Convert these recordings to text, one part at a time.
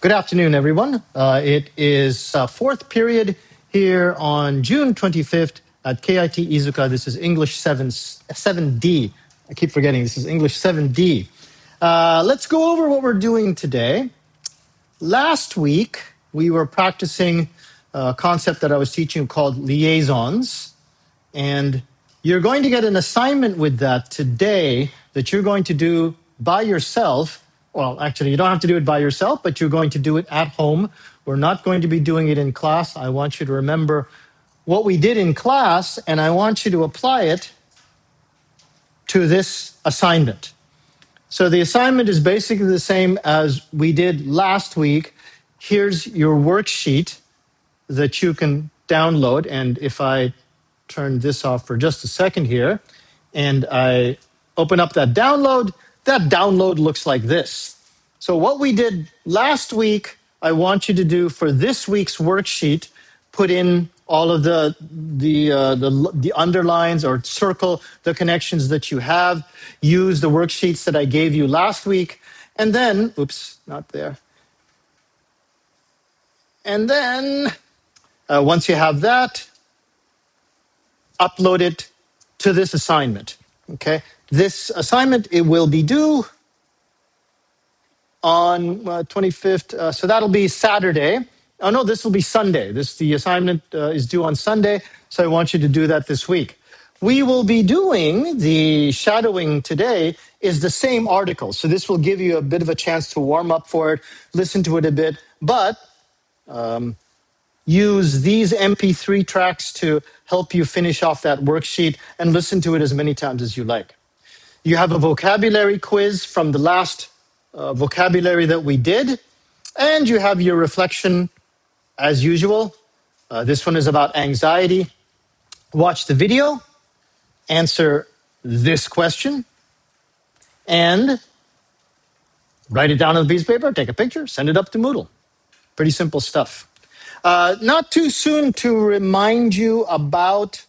Good afternoon, everyone. It is fourth period here on June 25th at KIT Iizuka. This is English 7D. I keep forgetting this is English 7D. Let's go over what we're doing today. Last week, we were practicing a concept that I was teaching called liaisons. And you're going to get an assignment with that today that you're going to do by yourself. Well, actually, you don't have to do it by yourself, but you're going to do it at home. We're not going to be doing it in class. I want you to remember what we did in class, and I want you to apply it to this assignment. So the assignment is basically the same as we did last week. Here's your worksheet that you can download, and if I turn this off for just a second here, and I open up that download looks like this. So what we did last week, I want you to do for this week's worksheet, put in all of the underlines or circle the connections that you have, use the worksheets that I gave you last week, and then, oops, not there. And then, once you have that, upload it to this assignment, okay? This assignment, it will be due on 25th, so that'll be Saturday. Oh no, this will be Sunday. The assignment is due on Sunday, so I want you to do that this week. We will be doing the shadowing today is the same article, so this will give you a bit of a chance to warm up for it, listen to it a bit, but use these MP3 tracks to help you finish off that worksheet and listen to it as many times as you like. You have a vocabulary quiz from the last vocabulary that we did, and you have your reflection as usual. This one is about anxiety. Watch the video, answer this question, and write it down on a piece of paper, take a picture, send it up to Moodle. Pretty simple stuff. Not too soon to remind you about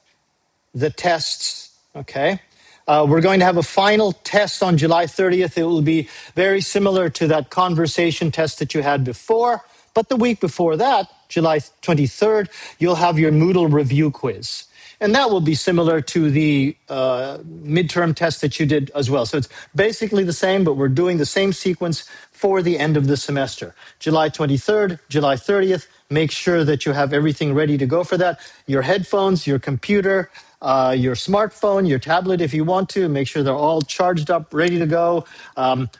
the tests, okay? We're going to have a final test on July 30th. It will be very similar to that conversation test that you had before, but the week before that, July 23rd, you'll have your Moodle review quiz. And that will be similar to the midterm test that you did as well. So it's basically the same, but we're doing the same sequence for the end of the semester. July 23rd, July 30th, make sure that you have everything ready to go for that. Your headphones, your computer, your smartphone, your tablet if you want to. Make sure they're all charged up, ready to go.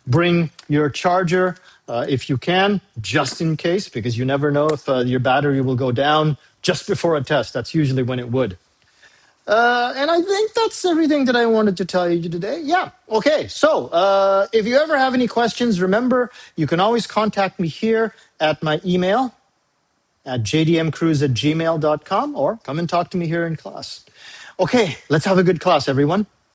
Bring your charger if you can, just in case, because you never know if your battery will go down just before a test. That's usually when it would. And I think that's everything that I wanted to tell you today. Yeah. Okay. So if you ever have any questions, remember, you can always contact me here at my email at jdmcruz@gmail.com or come and talk to me here in class. Okay. Let's have a good class, everyone.